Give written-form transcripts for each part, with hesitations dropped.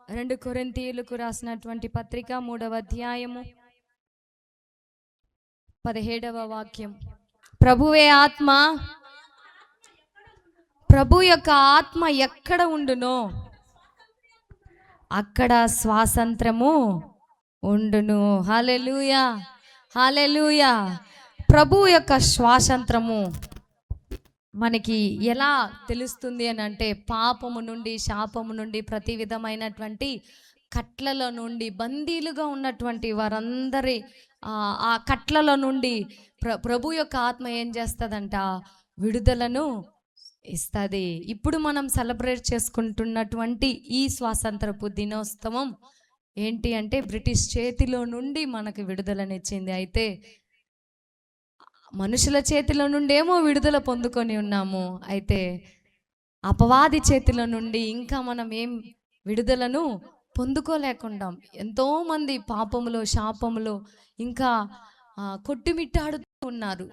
2 కొరింథీయులకు రాసినటువంటి పత్రిక 3వ అధ్యాయము 17వ వాక్యం. ప్రభువే ఆత్మ, ప్రభు యొక్క ఆత్మ ఎక్కడ ఉండునో అక్కడ స్వాతంత్రము ఉండును. హల్లెలూయా, హల్లెలూయా. ప్రభు యొక్క స్వాతంత్రము మనకి ఎలా తెలుస్తుంది అని అంటే, పాపము నుండి, శాపము నుండి, ప్రతి విధమైనటువంటి కట్లలో నుండి బందీలుగా ఉన్నటువంటి వారందరి ఆ కట్లలో నుండి ప్రభు యొక్క ఆత్మ ఏం చేస్తుందంట? విడుదలను ఇస్తుంది. ఇప్పుడు మనం సెలబ్రేట్ చేసుకుంటున్నటువంటి ఈ స్వాతంత్రపు దినోత్సవం ఏంటి అంటే, బ్రిటిష్ చేతిలో నుండి మనకు విడుదలనిచ్చింది. అయితే మనుషుల చేతిలో నుండి ఏమో విడుదల పొందుకొని ఉన్నాము, అయితే అపవాది చేతిలో నుండి ఇంకా మనం ఏం విడుదలను పొందుకోలేకుండా ఎంతోమంది పాపములో, శాపములో ఇంకా కొట్టుమిట్టాడుతూ ఉన్నారు.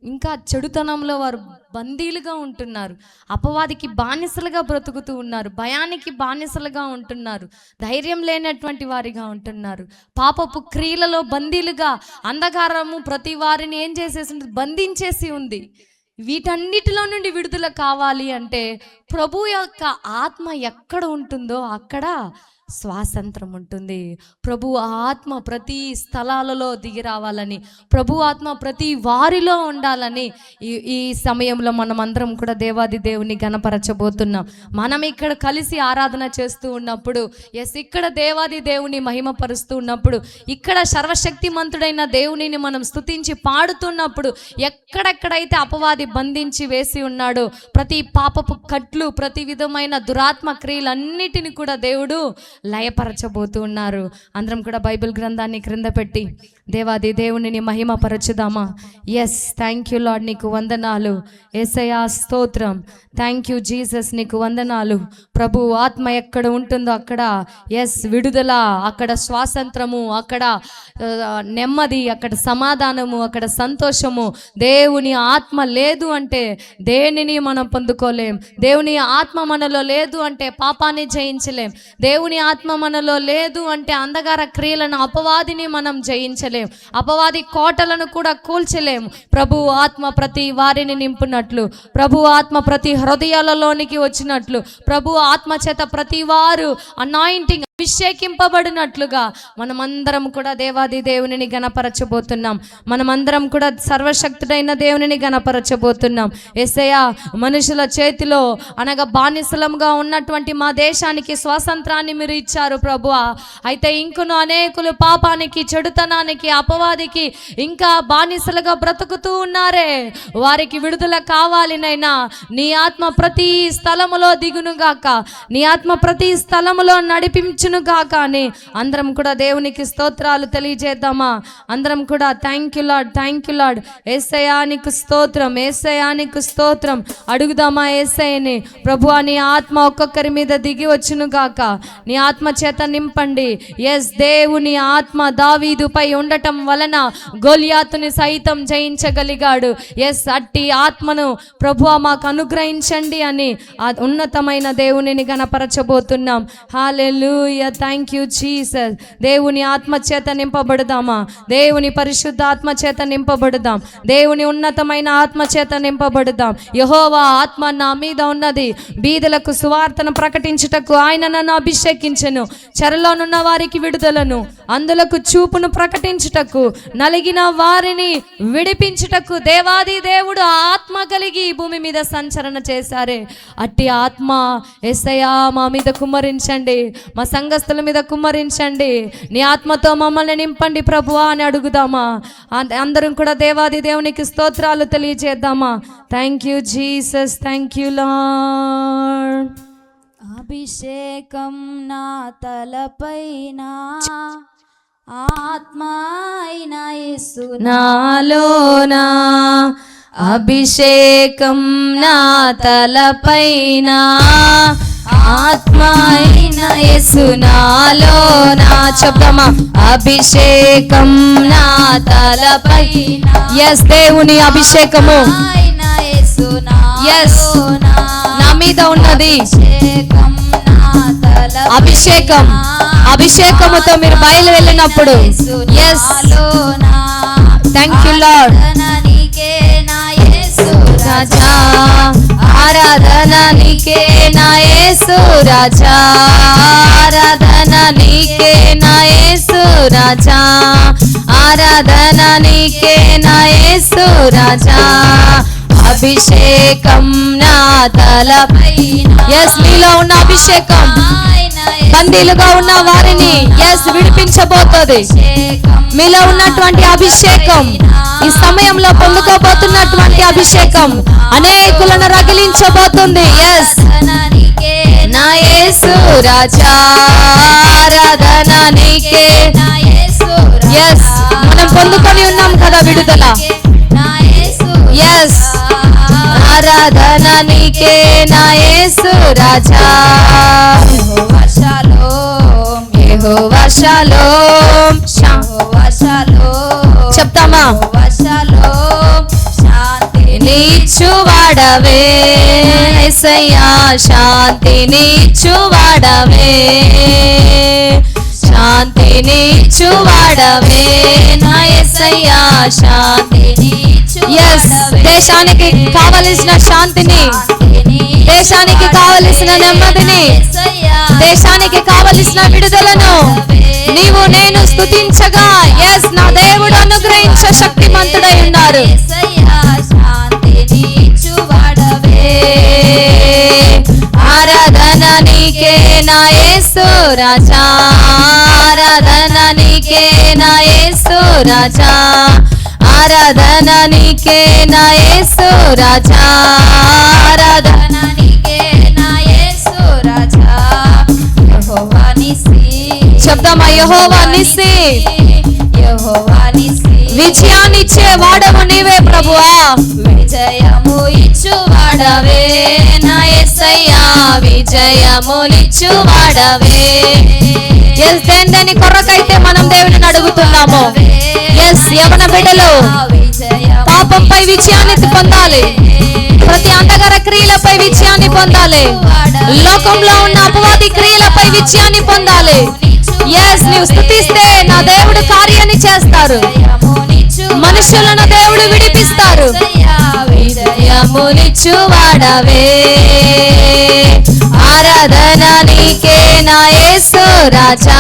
ఇంకా చెడుతనంలో వారు బందీలుగా ఉంటున్నారు. అపవాదికి బానిసలుగా బ్రతుకుతూ ఉన్నారు. భయానికి బానిసలుగా ఉంటున్నారు. ధైర్యం లేనటువంటి వారిగా ఉంటున్నారు. పాపపు క్రియలలో బందీలుగా అంధకారము ప్రతి వారిని ఏం చేసేసి బంధించేసి ఉంది. వీటన్నిటిలో నుండి విడుదల కావాలి అంటే ప్రభు యొక్క ఆత్మ ఎక్కడ ఉంటుందో అక్కడ స్వాతంత్రం ఉంటుంది. ప్రభు ఆత్మ ప్రతి స్థలాలలో దిగి రావాలని, ప్రభు ఆత్మ ప్రతి వారిలో ఉండాలని ఈ సమయంలో మనం అందరం కూడా దేవాది దేవుని గణపరచబోతున్నాం. మనం ఇక్కడ కలిసి ఆరాధన చేస్తూ ఉన్నప్పుడు, ఇక్కడ దేవాది దేవుని మహిమపరుస్తూ ఉన్నప్పుడు, ఇక్కడ సర్వశక్తిమంతుడైన దేవునిని మనం స్తుతించి పాడుతున్నప్పుడు, ఎక్కడెక్కడైతే అపవాది బంధించి వేసి ఉన్నాడో ప్రతి పాపపు కట్లు, ప్రతి విధమైన దురాత్మ క్రియలన్నిటిని కూడా దేవుడు లయపరచబోతూ ఉన్నారు. అందరం కూడా బైబిల్ గ్రంథాన్ని క్రింద పెట్టి దేవాది దేవునిని మహిమపరచుదామా? ఎస్, థ్యాంక్ యూ లార్డ్, నీకు వందనాలు. యేసయ్యా స్తోత్రం. థ్యాంక్ యూ జీసస్, నీకు వందనాలు. ప్రభు ఆత్మ ఎక్కడ ఉంటుందో అక్కడ విడుదల, అక్కడ స్వాతంత్రము, అక్కడ నెమ్మది, అక్కడ సమాధానము, అక్కడ సంతోషము. దేవుని ఆత్మ లేదు అంటే దేనిని మనం పొందుకోలేం. దేవుని ఆత్మ మనలో లేదు అంటే పాపాన్ని జయించలేం. దేవుని ఆత్మ మనలో లేదు అంటే అంధకార క్రియలను, అపవాదిని మనం జయించలేం. అపవాది కోటలను కూడా కూల్చలేం. ప్రభు ఆత్మ ప్రతి వారిని నింపునట్లు, ప్రభు ఆత్మ ప్రతి హృదయాలలోనికి వచ్చినట్లు, ప్రభు ఆత్మ చేత ప్రతి వారు అనాయింటింగ్ అభిషేకింపబడినట్లుగా మనమందరం కూడా దేవాది దేవునిని గణపరచబోతున్నాం. మనమందరం కూడా సర్వశక్తుడైన దేవునిని గణపరచబోతున్నాం. యేసయ్యా, మనుషుల చేతిలో అనగా బానిసలంగా ఉన్నటువంటి మా దేశానికి స్వాతంత్రాన్ని మీరు ఇచ్చారు ప్రభువా. అయితే ఇంకను అనేకులు పాపానికి, చెడుతనానికి, అపవాదికి ఇంకా బానిసలుగా బ్రతుకుతూ ఉన్నారే. వారికి విడుదల కావాలినైనా నీ ఆత్మ ప్రతి స్థలములో దిగునుగాక, నీ ఆత్మ ప్రతి స్థలములో నడిపించు గాక అని అందరం కూడా దేవునికి స్తోత్రాలు తెలియజేద్దామా? అందరం కూడా thank you lord, thank you lord. యేసయ్యా నీకు స్తోత్రం, యేసయ్యా నీకు స్తోత్రం. అడుగుదామా యేసయ్యని? ప్రభువా, నీ ఆత్మ ఒక్కొక్కరి మీద దిగి వచ్చును గాక. నీ ఆత్మ చేత నింపండి. ఎస్, దేవుని ఆత్మ దావీదుపై ఉండటం వలన గొలియాతుని సైతం జయించగలిగాడు. ఎస్, అట్టి ఆత్మను ప్రభువా మాకు అనుగ్రహించండి అని ఆ ఉన్నతమైన దేవునిని గణపరచబోతున్నాం. హల్లెలూయా, థ్యాంక్ యూ జీసస్. దేవుని ఆత్మ చేత నింపబడదామా? దేవుని పరిశుద్ధ ఆత్మ చేత నింపబడదాం. దేవుని ఉన్నతమైన ఆత్మ చేత నింపబడదాం. యెహోవా ఆత్మ నా మీద ఉన్నది, బీదలకు సువార్తను ప్రకటించుటకు ఆయన నన్ను అభిషేకించెను. చెరలోనున్న వారికి విడుదలను, అందులకు చూపును ప్రకటించుటకు, నలిగిన వారిని విడిపించుటకు దేవాది దేవుడు ఆత్మ కలిగి ఈ భూమి మీద సంచరణ చేశారే. అట్టి ఆత్మ యేసయ్యా మా మీద కుమ్మరించండి, మా సంఘస్థుల మీద కుమ్మరించండి. నీ ఆత్మతో మమ్మల్ని నింపండి ప్రభువా అని అడుగుదామా? అందరం కూడా దేవాది దేవునికి స్తోత్రాలు తెలియజేద్దామా? Thank you Jesus, thank you lord. అభిషేకం నా తలపైన, ఆత్మ అయిన యేసు నాలోనా. అభిషేకం నా తలపైన, ఆత్మ అయిన యేసు నాలోనా. చెప్తామా? అభిషేకం నా తలపైన. ఎస్, దేవుని అభిషేకము ఎస్ నా మీద ఉన్నది. అభిషేకం నా తల అభిషేకం, అభిషేకముతో మీరు బయలు వెళ్ళినప్పుడు ఎస్ థ్యాంక్ యూ లార్డ్ రాజా, ఆరాధన నీకే నా యేసు రాజా, ఆరాధన నీకే నా యేసు రాజా, ఆరాధన నీకే నా యేసు రాజా, అభిషేకం నా తలపైన. ఎస్ మీలో ఉన్న అభిషేకం బందీలుగా ఉన్న వారిని ఎస్ విడిపించబోతుంది. మీలో ఉన్నటువంటి అభిషేకం ఈ సమయంలో పొందుకోబోతున్నటువంటి అభిషేకం అనేకులను రగిలించబోతుంది. ఎస్ నా యేసు రాజా, ఆరాధన నీకే. ఎస్ మనం పొందుకొని ఉన్నాం కదా విడుదల. ఎస్ ఆరాధన నీకే నా యేసు రాజా, యెహోవా షలోమ్, యెహోవా షలోమ్, యెహోవా షలోమ్. చెప్తామా? యెహోవా షలోమ్, శాంతినిచ్చువాడవే యేసయ్యా, శాంతినిచ్చువాడవే, శాంతినిచ్చువాడవే నా యేసయ్యా, శాంతినిచ్చు. ఎస్ దేశానికి కావలసిన శాంతిని, దేశానికి కావలసిన నెమ్మదిని, దేశానికి కావలసిన విడుదలను నీవు నేను స్తుతించగా ఎస్ నా దేవుడు అనుగ్రహించే శక్తిమంతుడై ఉన్నారు. ఆరాధన నీకే నా యేసు రాజా, ఆరాధన నీకే నా యేసు రాజా, ఆరాధన నీకే నా యేసు రాజా, ఆరాధన నీకే నా యేసు రాజా, యెహోవా నిస్సి. చెప్దామా? యెహోవా నిస్సి, యెహోవా నిస్సి. విజయాన్నిచ్చే వాడవు నీవే ప్రభువా, విజయము ఇచ్చువాడవే నా యేసయ్యా, విజయమునిచ్చువాడవే. ఎస్ దేని కొరకైతే మనం దేవుని అడుగుతున్నామో ఎస్ యవన బిడ్డలు పాపంపై విజయాన్ని పొందాలి, ప్రతి అంధకార క్రియలపై విజయాన్ని పొందాలి, లోకంలో ఉన్న అపవాది క్రియలపై విజయాన్ని పొందాలి. ఎస్ నీవు స్తుతిస్తే నా దేవుడు కార్యాన్ని చేస్తారు, మనుషులను దేవుడు విడిపిస్తారు. విజయమునిచ్చువాడవే ఆరాధన నీకే నా యేసు రాజా,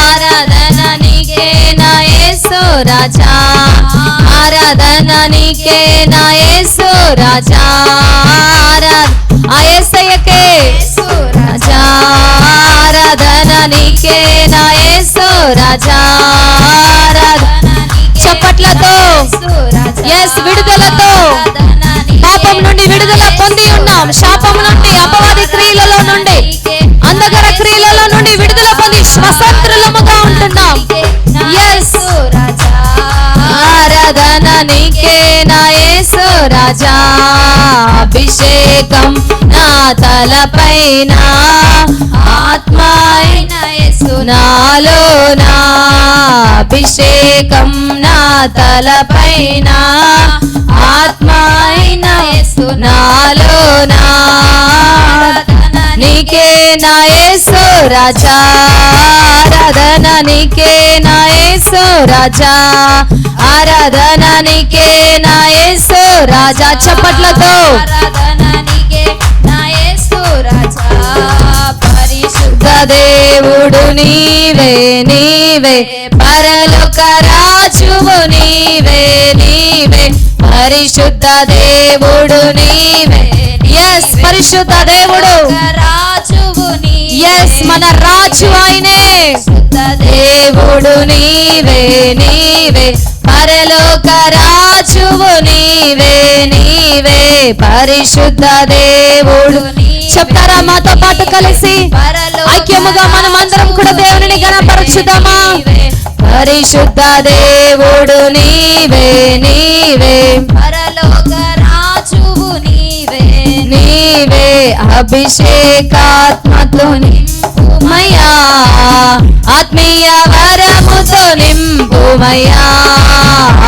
ఆరాధన నీకే నా యేసు రాజా, ఆరాధన నీకే నా యేసు రాజా, ఆ యేసయ్యకే రాజా, ఆరాధన నీకే నా యేసు రాజా, చప్పట్లతో ఎస్ విడుదలతో పాపం నుండి విడుదల పొంది ఉన్నాం, శాపం నుండి అపవాది క్రియలలో నుండి అంధకార క్రియలలో నుండి విడుదల పొంది స్వతంత్రులముగా ఉంటున్నాం. ఎస్ ఆరాధన నీకే నా యేసు రాజా, అభిషేకం నా తలపైన, ఆత్మైన యేసు నాలో నా, అభిషేకం నా తలపైన, ఆత్మైన యేసు నాలో నా, నీకే నా యేసు రాజా, ఆరాధన నీకే నా యేసు రాజా, ఆరాధన నీకే నా యేసు రాజా. చప్పట్లతో ఆరాధన నీకే నా యేసు రాజా, పరిశుద్ధ దేవుడు నీవే, నీవే పరలోక రాజువు నీవే, నీవే పరిశుద్ధ దేవుడు నీవే. ఎస్ పరిశుద్ధ దేవుడు ఎస్ మన రాజు ఆయనే, దేవుడు నీవే, నీవే పరలోక రాజువు నీవే, నీవే పరిశుద్ధ దేవుడు. చెప్తారా మాతో పాటు కలిసి ఐక్యముగా మనం అందరం కూడా దేవుని గణపరచుదామా? పరిశుద్ధ దేవుడు నీవే, నీవే పరలోక రాజువు నీవే, నీవే అభిషేకాత్మతో నింపుమయ్యా, ఆత్మీయ వరముతో నింపుమయ్యా,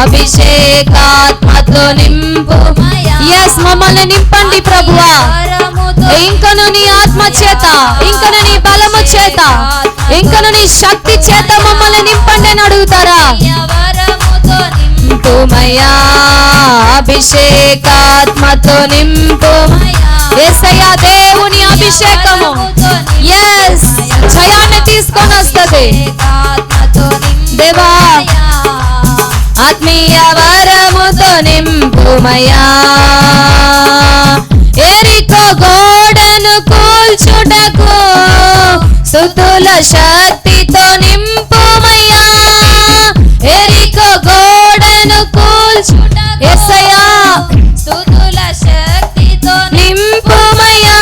అభిషేకాత్మతో నింపుమయ్యా. ఎస్ మమ్మల్ని నింపండి ప్రభువా, ఇంకను నీ ఆత్మ చేత, ఇంకను నీ బలము చేత, ఇంకను నీ శక్తి చేత మమ్మల్ని నింపండి అని అడుగుతారా? నింపుమయ్యా, అభిషేకాత్మతో నింపుమయ్యా. యేసయ్యా, దేవుని అభిషేకము ఎస్ జయాన్ని తీసుకొని వస్తుంది. దేవా, ఆత్మీయ వరముతో నింపుమయ్యా. ఎరికో గోడను కూల్చుటకు స్తుతుల శక్తితో నింపుమయ్యా. ఎరికో గోడను కూల్చుటకు యేసయ్యా స్తుతుల శక్తితో నింపుమయ్యా.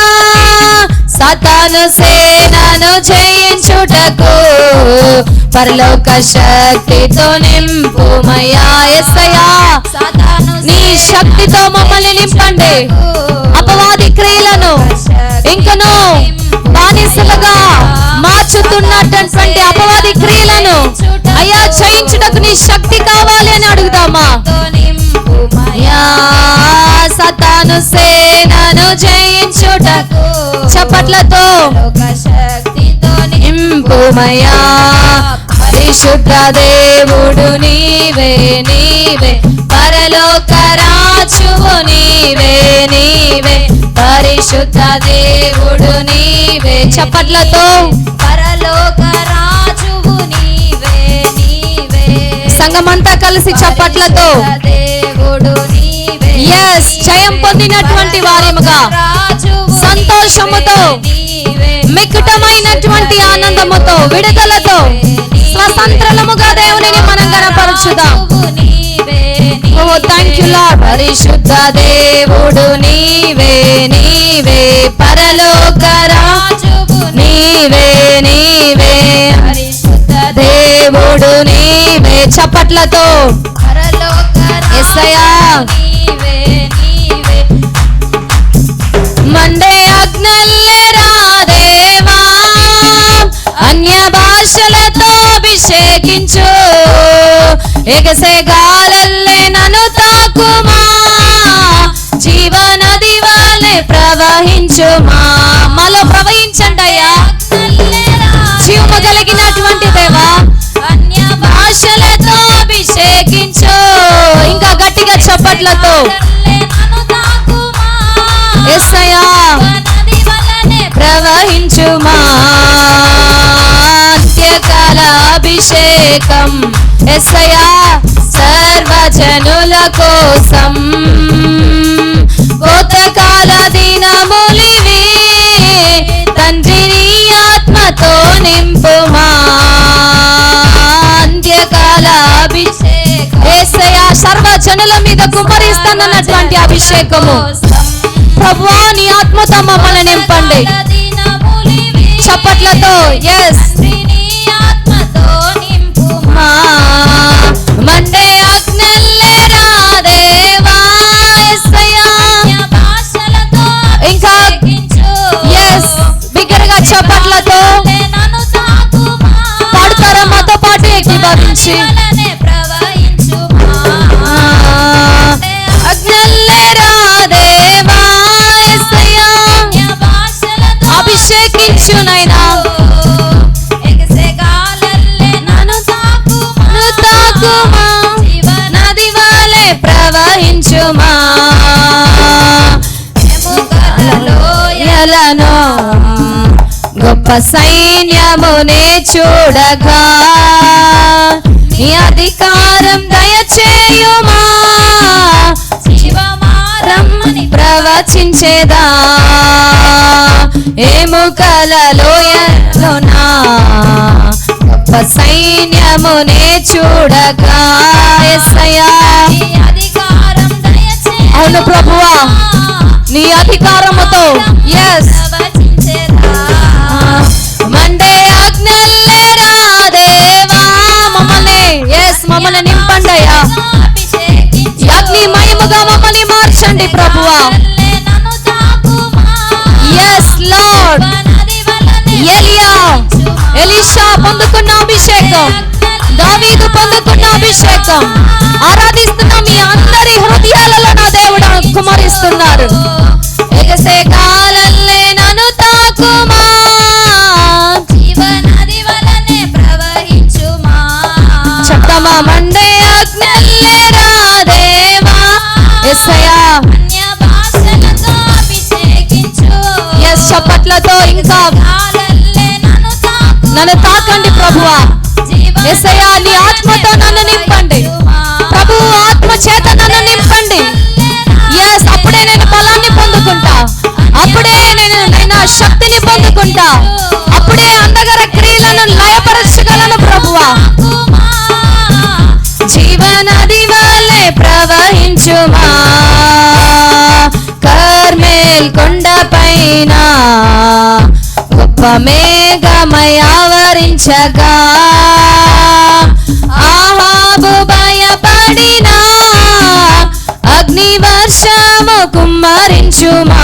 సాతాను సేనను జయించుటకు పరలోక శక్తితో నింపుమయ్యా. యేసయ్యా, నీ శక్తితో మమ్మల్ని నింపండి. అపవాది క్రియలను ఇంకను బానిసలుగా మార్చుతున్నటువంటి అపవాది క్రియలను అయ్యా జయించుటకు నీ శక్తి కావాలి అని అడుగుదామా? సాతాను సేనను జయించుటకు చప్పట్లతో నింపుమయ్యా. పరిశుద్ధ దేవుడు నీవే, నీవే పరలోక రాజువు నీవే, నీవే పరిశుద్ధ దేవుడు నీవే. చప్పట్లతో పరలోక రాజువు నీవే, నీవే. సంఘమంతా కలిసి చప్పట్లతో దేవుడు నీవే. ఎస్, జయం పొందినటువంటి వారిముగా సంతోషముతో, మికుటమైనటువంటి ఆనందముతో, విడుదలతో, స్వతంత్రముగా దేవునిని మనం గణపరచుదాం. Oh thank you lord. పరిశుద్ధ దేవుడు నీవే, నీవే పరలోక రాజువు నీవే, నీవే పరిశుద్ధ దేవుడు నీవే. చప్పట్లతో యేసయ్యా మండే అగ్నల్లెరా దేవా, అన్య భాషలతో అభిషేకించు. ఎగసే గాలల్లే నన్ను తాకుమా, జీవనది వలె ప్రవహించుమా. మాలో ప్రవహించండి అయ్యా, జీవము కలిగినటువంటి దేవా. అన్య భాషలతో అభిషేకించు. ఇంకా గట్టిగా చప్పట్లతో యేసయ్యా ప్రవహించుమా. అంత్యకాల అభిషేకం యేసయ్యా సర్వజనుల కోసం. కోతకాల దినములివి తండ్రి నీ ఆత్మతో నింపుమా. అంత్యకాల అభిషేకం యేసయ్యా సర్వజనుల మీద కుమ్మరిస్తానన్నటువంటి అభిషేకము. ప్రభువా, నీ ఆత్మతో మమ్మల్ని నింపండి. చప్పట్లతో ఎస్ మండే అగ్నల్లెరా దేవా, యేసయ్యా. ఇంకా ఎస్ బిగ్గరగా చప్పట్లతో పాడుతారా మాతో పాటు ఏకీభవించి? అగ్నల్లెరా దేవా, యేసయ్యా అభిషేకించునైనా. నది వలె ప్రవహించుమా. లోయలను గొప్ప సైన్యమునే చూడగా నీ అధికారం దయచేయుమా. రమ్మని ప్రవచించేదా ఎముకల లోయలోనా గొప్ప సైన్యమునే చూడగా. యేసయ్యా అవును ప్రభువా, నీ అధికారముతో ఎస్ మండే అగ్నల్లెరా దేవా, మమ్మల్ని ఎస్ మమ్మల్ని నింపండి అయ్యా. అగ్ని మయముగా మమ్మల్ని మార్చండి ప్రభువా. Yes lord. ఎలీషా పొందుకున్న అభిషేకం, దావీదు పొందుకున్న అభిషేకం ఆరాధిస్తున్న మీ అందరి హృదయాలలో నా దేవుడు కుమరిస్తున్నారు. ఎగసే గాలల్లే కుమ్మరించుమా కర్మేల్ కొండపైన గొప్ప మేఘమై ఆవరించగా ఆహాబు భయపడిన అగ్ని వర్షము కుమ్మరించుమా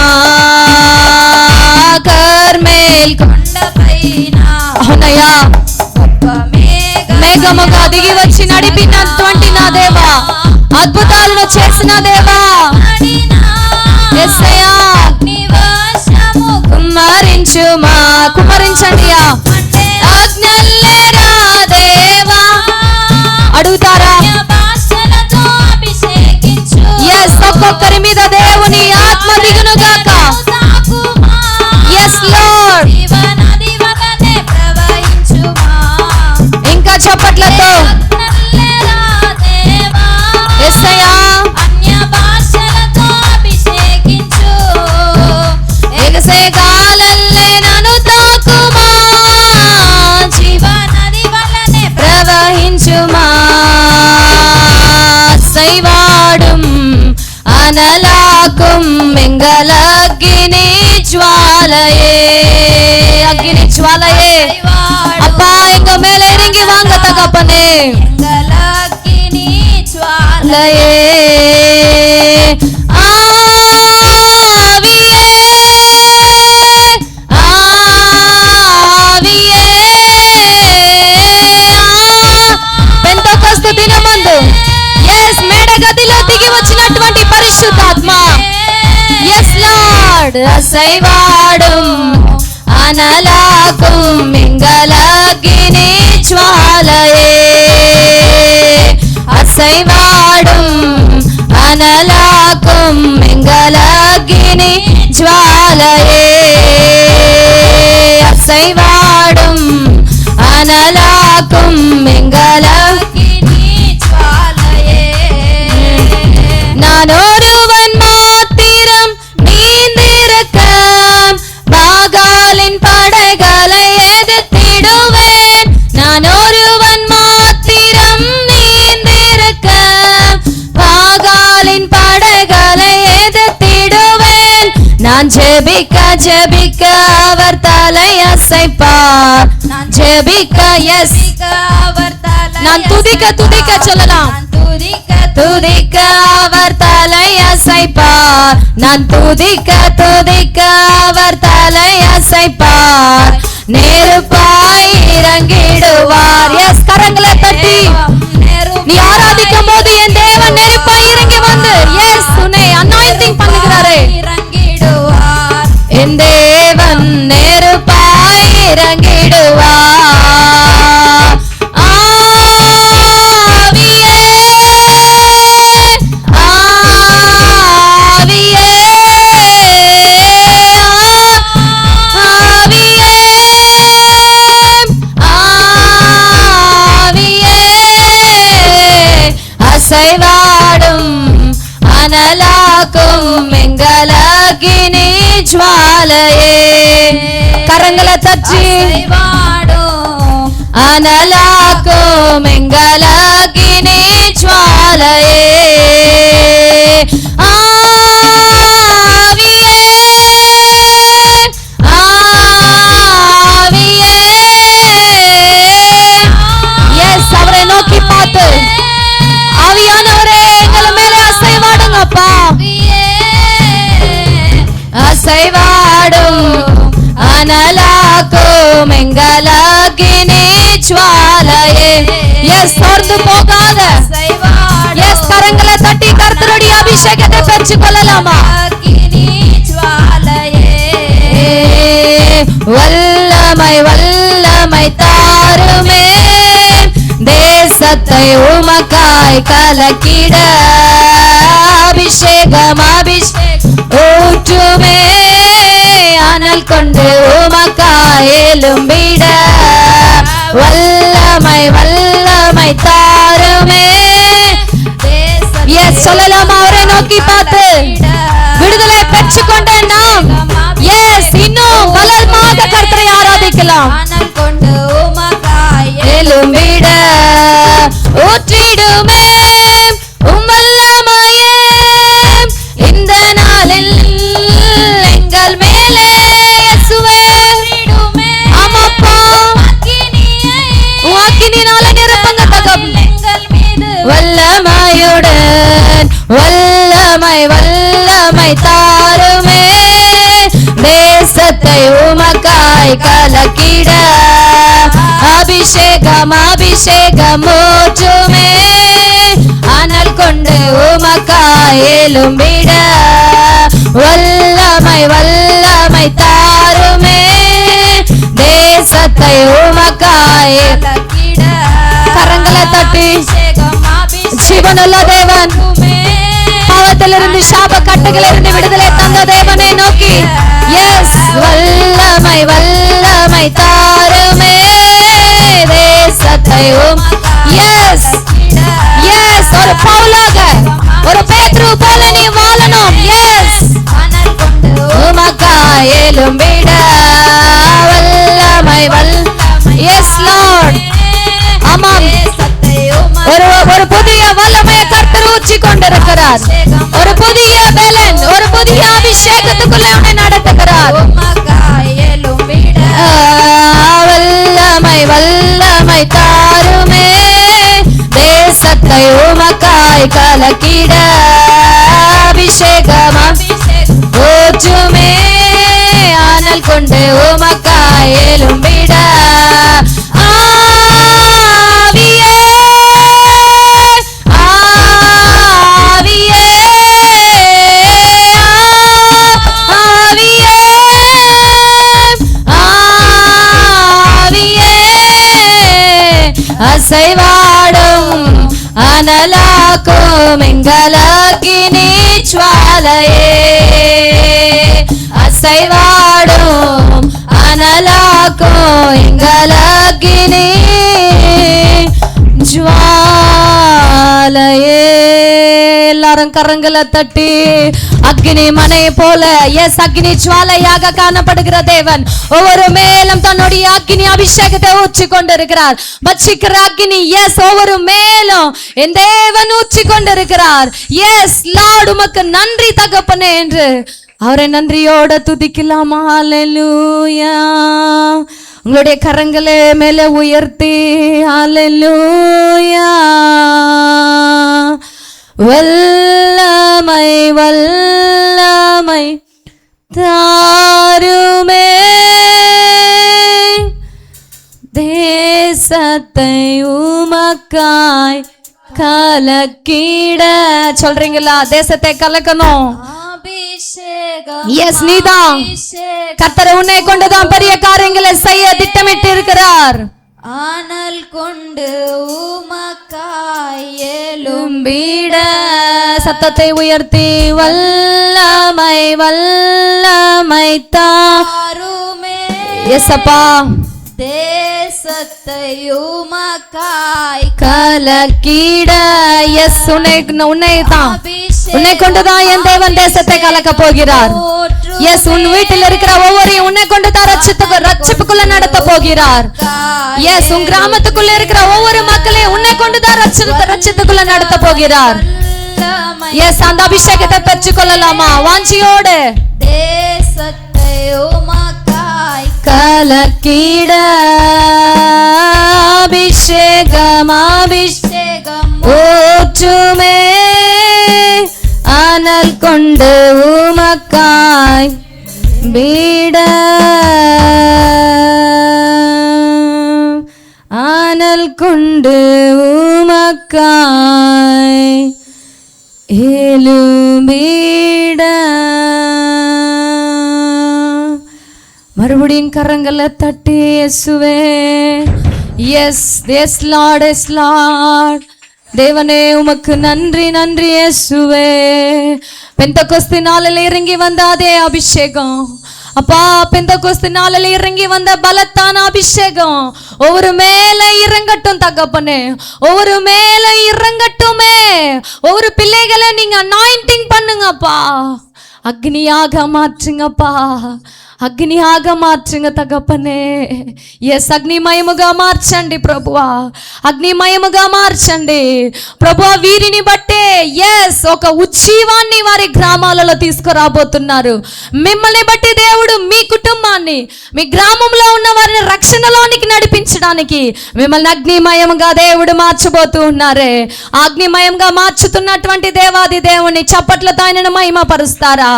కర్మేల్ కొండపైన అవునయ్యా గొప్ప మేఘముగా దిగి వచ్చి నడిపినటువంటి నా దేవా, అద్భుతాలను చేసిన దేవా, యేసయ్యా కుమ్మరించుమా కుమ్మరించండియా ఆజ్ఞల్లేరా దేవా అడుగుతారా? ఎస్, ఒక్కొక్కరి మీద దేవుని ఆత్మ దిగును గాక. ఎస్ లార్డ్, ఇంకా చప్పట్లతో యేసయ్యా ఎగసే గాలల్లే నన్ను తాకుమా జీవనది వలనే ప్రవహించుమా సైవాడుం అనలాకుం మెంగలగ్గిని జ్వాలயே அக்கினி ஜுவாலையே அப்பா எங்க மேல இறங்கி வாங்க தகப்பனே அக்கினி ஜுவாலையே పెంతెకొస్తు దినమందు yes మేడగదిలో దిగి వచ్చినటువంటి పరిశుద్ధాత్మ yes లార్డ్ అసైవాడుం అనలాకుం మింగలగ్గిని జ్వాలయే అసైవాడుం అనలాకుం మింగలగ్గిని జ్వాలయే అసైవాడుం అనలాకుం మింగలగ్గిని జ్వాలయే நானொருவன் மாத்திரம் நீந்திருக்கம் பாகாலின் படைகளை எதிர்த்திடுவேன் நான் ஒருவன் மாத்திரம் நீந்திருக்கம் பாகாலின் படைகளை எதிர்த்திடுவேன் நான் ஜெபிக்க ஜெபிக்க அவர் தலை அசைப்பார் நான் ஜெபிக்க எஸ் நான் துதிக்க துதிக்க சொல்லலாம் துதிக்க அவர் தலை அசைப்பார் நான் துதிக்க துதிக்க அவர் தலை அசைப்பார் நெருப்பாய் இறங்கிடுவார் எஸ் கரங்களை தட்டி நீ ஆராதிக்கும் போது என் தேவன் நெருப்பாய் இறங்கி வந்து எஸ் உன்னை அனாயிண்டிங் பண்ணுகிறாரே இறங்கிடுவார் என் தேவன் நெருப்பாய் இறங்கிடுவார் அசைவாடும் அனலாக்கும் மெங்கலகினி ஜுவாலையே கரங்களை தட்டி அனலாக்கும் மெங்கலகினி ஜுவாலையே அவரை நோக்கி பார்த்து ஆவியானவரே எங்கள் மேலே அசைவாடுங்கப்பா அசைவாடும் அனலாக்கும் எங்கலகினி ஜுவாலையே எஸ் சோர்ந்து போகாத எஸ் கரங்களை தட்டி கர்த்தருடைய அபிஷேகத்தை பெற்றுக் கொள்ளலாமா வல்லமை வல்லமை தாருமே தேசத்தை உமக்காய் கலக்கிட அபிஷேகம் அபிஷேகம் ஊற்றுமே அனல் கொண்டு உமக்காய் எழும்பிட வல்லமை வல்லமை தாருமே எஸ் சொல்லலாமா அவரை நோக்கி பார்த்து விடுதலை பெற்றுக்கொண்ட நாம் எஸ் இன்னும் பலமாக கர்த்தரை ஆராதிக்கலாம் எழும்பிட ஊற்றிடுமே உம்மல்லமையே கலக்கிட அபிஷேகம் அபிஷேகம் ஊற்றுமே அனல் கொண்டு உமக்காய் எழும்பிட வல்லமை வல்லமை தாருமே தேசத்தை உமக்காய் கரங்களை தட்டி ஜீவனுள்ள தேவன் பாவத்திலிருந்து சாப கட்டுகளிலிருந்து விடுதலை தந்த தேவனை நோக்கி எஸ் வல்லமை வல்லமை தாருமே தேசத்தை எஸ் எஸ் ஒரு பவுலாக ஒரு பேதுரு போல நீ வாழணும் எஸ் உமக்காய் எழும்பிட வல்லமை எஸ் லார்ட் ஆமாம் ஒரு புதிய வல்லமையை கர்த்தர் ஊற்றி கொண்டிருக்கிறார் ஒரு புதிய பலன் ஒரு புதிய அபிஷேகத்துக்குள்ளே அவனை நடத்துகிறார் வல்லமை வல்லமை தாருமே தேசத்தை உமக்காய் கலக்கிட அபிஷேகம் ஊற்றுமே அனல் கொண்டு உமக்காய் எழும்பிட அசைவாடும் அனலாக்கும் எங்களக்கினி ஜுவாலையே அசைவாடும் அனலாக்கும் எங்களக்கினி ஜுவாலையே எல்லாரும் கரங்களை தட்டி அக்னி மனை போல எஸ் அக்னி ஜுவாலையாக காணப்படுகிற தேவன் ஒவ்வொரு மேலும் தன்னுடைய அக்னி அபிஷேகத்தை ஊற்றி கொண்டிருக்கிறார் பட்சிக்கிற அக்னி எஸ் ஒவ்வொரு மேலும் என் தேவன் ஊற்றி கொண்டிருக்கிறார் எஸ் லார்ட் உமக்கு நன்றி தகப்பனே என்று அவரை நன்றியோட துதிக்கலாமா ஹல்லேலூயா உங்களுடைய கரங்களை மேலே உயர்த்தி ஹல்லேலூயா வல்லமை வல்லமை தாருமே தேசத்தை உமக்காய் கலக்கிட சொல்றீங்களா தேசத்தை கலக்கணும் எஸ் நீதான் கர்த்தர் உன்னை கொண்டுதான் பெரிய காரியங்களை செய்ய திட்டமிட்டு இருக்கிறார் ஆனல் கொண்டு உமக்காய் எழும்பிட சத்தத்தை உயர்த்தி வல்லமை வல்லமை தாருமே எஸ்அப்பா தேசத்தை உமக்காய் கலக்கிட எஸ் உன்னை தான் உன்னை கொண்டுதான் என் தேவன் தேசத்தை கலக்க போகிறார் எஸ் உன் வீட்டில் இருக்கிற ஒவ்வொருவரையும் உன்னை கொண்டுதான் ரட்சிப்புக்குள்ள நடத்த போகிறார் எஸ் உன் கிராமத்துக்குள்ள இருக்கிற ஒவ்வொரு மக்களையும் உன்னை கொண்டுதான் ரட்சித்துக்குள்ள நடத்த போகிறார் எஸ் அந்த அபிஷேகத்தை பெற்றுக் கொள்ளலாமா வாஞ்சியோடு தேசத்தை உமக்காய் கலக்கிட அபிஷேகம் அபிஷேகம் ஊற்றுமே அனல் கொண்டு உமக்காய் பீட அனல் கொண்டு உமக்காய் எழும்பிட மறுபடியும் கரங்களை தட்டி இயேசுவே yes yes Lord yes Lord தேவனே உமக்கு நன்றி நன்றி இயேசுவே பெந்தெகோஸ்து நாளில் இறங்கி வந்த அதே அபிஷேகம் அப்பா பெந்தெகோஸ்து நாளில் இறங்கி வந்த பலத்தான அபிஷேகம் ஒவ்வொரு மேல இறங்கட்டும் தகப்பனே ஒவ்வொரு மேல இறங்கட்டுமே ஒவ்வொரு பிள்ளைகளை நீங்க அனாயிண்டிங் பண்ணுங்கப்பா அக்னியாக மாற்றுங்கப்பா అగ్నియాగా మార్చంగ తగపనే ఎస్ అగ్నిమయముగా మార్చండి ప్రభువా అగ్నిమయముగా మార్చండి ప్రభువా వీరిని బట్టే ఎస్ ఒక ఉజ్జీవాన్ని వారి గ్రామాలలో తీసుకురాబోతున్నారు మిమ్మల్ని బట్టి దేవుడు మీ కుటుంబాన్ని మీ గ్రామంలో ఉన్న వారిని రక్షణలోనికి నడిపించడానికి మిమ్మల్ని అగ్నిమయముగా దేవుడు మార్చబోతూ ఉన్నారే అగ్నిమయంగా మార్చుతున్నటువంటి దేవాది దేవుని చప్పట్లతో ఆయనను మహిమపరుస్తారా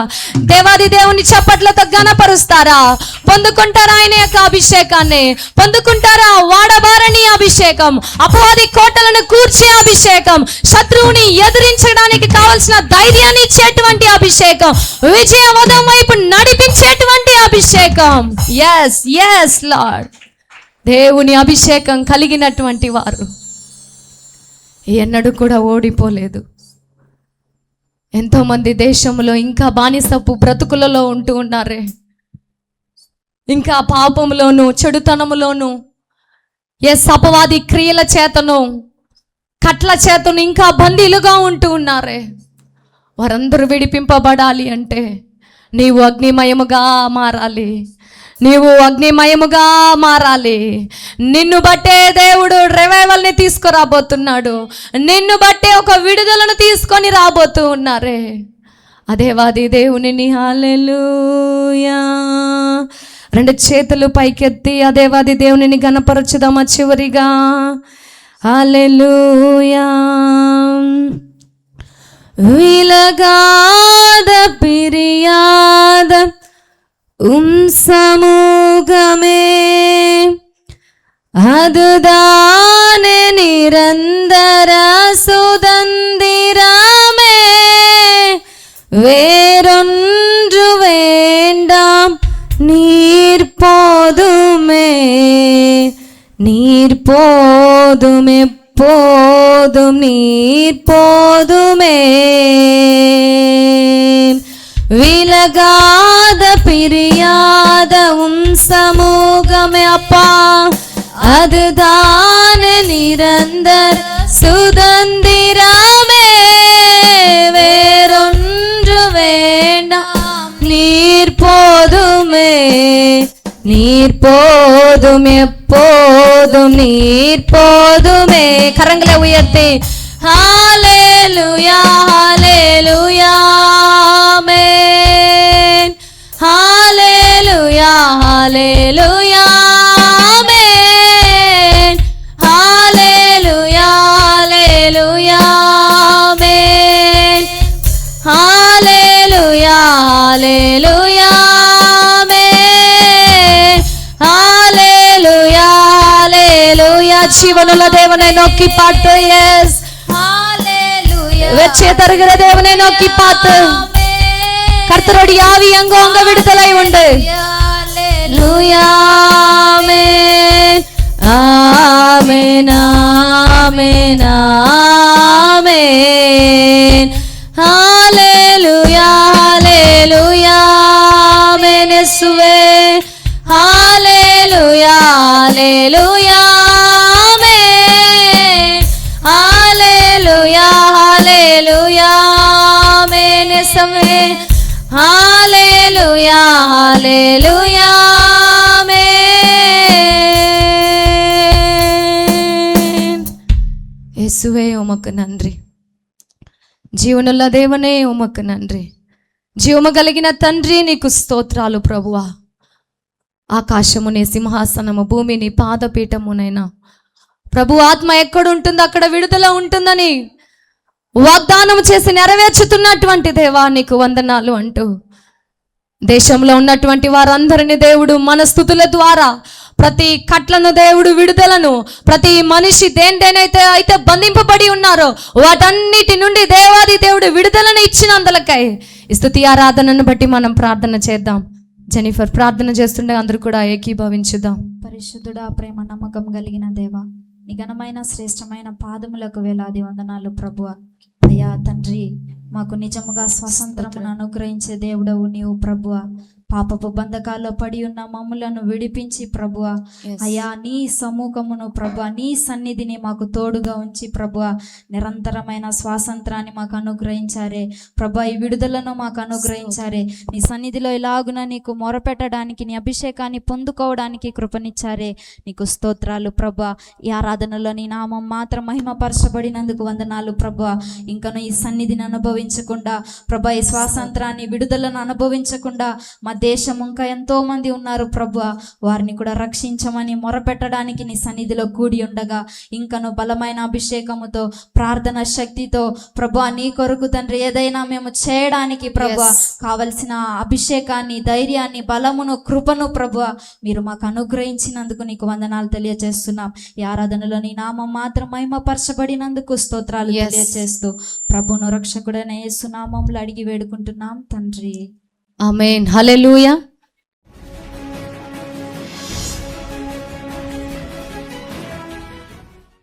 దేవాది దేవుని చప్పట్లతో ఘనపరుస్తారా పొందుకుంటారా? పొందుకుంటారా ఆయన యొక్క అభిషేకాన్ని? పొందుకుంటారా? వాడబారని అభిషేకం, అపవాది కోటలను కూర్చే అభిషేకం, శత్రువుని ఎదిరించడానికి కావలసిన ధైర్యాన్ని ఇచ్చేటువంటి అభిషేకం, విజయవదం వైపు నడిపించేటువంటి అభిషేకం. Yes yes Lord. దేవుని అభిషేకం కలిగినటువంటి వారు ఎన్నడూ కూడా ఓడిపోలేదు. ఎంతోమంది దేశంలో ఇంకా బానిసపు బ్రతుకులలో ఉంటూ ఉన్నారే, ఇంకా పాపములోను చెడుతనములోను అపవాది క్రియల చేతను కట్ల చేతను ఇంకా బందీలుగా ఉంటూ ఉన్నారే. వారందరూ విడిపింపబడాలి అంటే నీవు అగ్నిమయముగా మారాలి. నీవు అగ్నిమయముగా మారాలి. నిన్ను బట్టే దేవుడు రివైవల్ని తీసుకురాబోతున్నాడు. నిన్ను బట్టే ఒక విడుదలను తీసుకొని రాబోతూ ఉన్నారే. అదేవాది దేవునిని హల్లెలూయా. రెండు చేతులు పైకెత్తి అదేవాది దేవునిని గణపరచుదామా చివరిగా. హల్లెలూయా. విలగాద పిరియాద സമൂഹമേ അതുദാനെ നിരന്തര സുതന്തിരമേ വേറൊன்று വേണ്ടാം നീർ പോതുമേ എപ്പോതും നീർ പോതുമേ விலகாத பிரியாத சமூகமே அப்பா அதுதான நிரந்தர சுதந்திரமே வேறொன்று வேண்டாம் நீர் போதுமே எப்போதும் நீர் போதுமே. கரங்களை உயர்த்தி ஹalleluya ஹalleluya ஆமென் ஹalleluya ஹalleluya ஆமென் ஹalleluya ஹalleluya ஆமென் ஹalleluya ஹalleluya ஆமென் ஹalleluya ஹalleluya. జీవనుల దేవుని నొక్కి పాటు. yes வெச்சே தருகிற தேவனை நோக்கி பார்த்து கர்த்தருடைய ஆவி அங்க விடுதலை உண்டு. ஆமென் ஆமென் ஆமென் ஆமென் ஹalleluya ஹalleluya ஆமென் இயேசுவே ஹalleluya ஹalleluya ஆமென் ஹalleluya ஹalleluya ஆமென் இயேசுவே ஹalleluya ஹalleluya ஆமென். இயேசுவே உமக்கு நன்றி. జీవనుల దేవునే ఉమకు నంద్రి. జీవము కలిగిన తండ్రి నీకు స్తోత్రాలు ప్రభువా. ఆకాశము నీ సింహాసనము, భూమి నీ పాదపీఠమునైనా ప్రభు ఆత్మ ఎక్కడుంటుందో అక్కడ విడుదల ఉంటుందని వాగ్దానం చేసి నెరవేర్చుతున్నటువంటి దేవా నీకు వందనాలు అంటూ దేశంలో ఉన్నటువంటి వారందరినీ దేవుడు మన స్తుతుల ద్వారా ప్రతి కట్లను దేవుడు విడుదలను, ప్రతి మనిషి దేనైతే బంధింపబడి ఉన్నారో వాటన్నిటి నుండి దేవాది దేవుడు విడుదలను ఇచ్చినందులకై ఈ స్తుతి ఆరాధనను బట్టి మనం ప్రార్థన చేద్దాం. జెనిఫర్ ప్రార్థన చేస్తుండే అందరూ కూడా ఏకీభవించుదాం. పరిశుద్ధుడా, ప్రేమ నమ్మకం కలిగిన దేవా, నీ ఘనమైన శ్రేష్టమైన పాదములకు వేలాది వందనాలు ప్రభువా. అయ్యా తండ్రి, మాకు నిజముగా స్వతంత్రమును అనుగ్రహించే దేవుడవు నీవు ప్రభువా. పాపపు బంధకాల్లో పడి ఉన్న మమ్ములను విడిపించి ప్రభువా, అయ్యా నీ సముఖమును ప్రభువా, నీ సన్నిధిని మాకు తోడుగా ఉంచి ప్రభువా, నిరంతరమైన స్వాతంత్రాన్ని మాకు అనుగ్రహించారే ప్రభువా. ఈ విడుదలను మాకు అనుగ్రహించారే. నీ సన్నిధిలో ఇలాగున నీకు మొరపెట్టడానికి, నీ అభిషేకాన్ని పొందుకోవడానికి కృపనిచ్చారే. నీకు స్తోత్రాలు ప్రభువా. ఈ ఆరాధనలో నీ నామం మాత్రం మహిమపరచబడినందుకు వందనాలు ప్రభువా. ఇంకను ఈ సన్నిధిని అనుభవించకుండా ప్రభువా, ఈ స్వాతంత్రాన్ని విడుదలను అనుభవించకుండా మా దేశం ఇంకా ఎంతో మంది ఉన్నారు ప్రభువా, వారిని కూడా రక్షించమని మొరపెట్టడానికి నీ సన్నిధిలో కూడి ఉండగా ఇంకను బలమైన అభిషేకముతో ప్రార్థన శక్తితో ప్రభువా నీ కొరకు తండ్రి ఏదైనా మేము చేయడానికి ప్రభువా కావలసిన అభిషేకాన్ని, ధైర్యాన్ని, బలమును, కృపను ప్రభువా మీరు మాకు అనుగ్రహించినందుకు నీకు వందనాలు తెలియజేస్తున్నాం. ఈ ఆరాధనలో నీ నామం మాత్రం మహిమపరచబడినందుకు స్తోత్రాలు తెలియజేస్తూ ప్రభును రక్షకుడైన యేసు నామములో అడిగి వేడుకుంటున్నాం తండ్రి. ఆమేన్. హల్లెలూయా.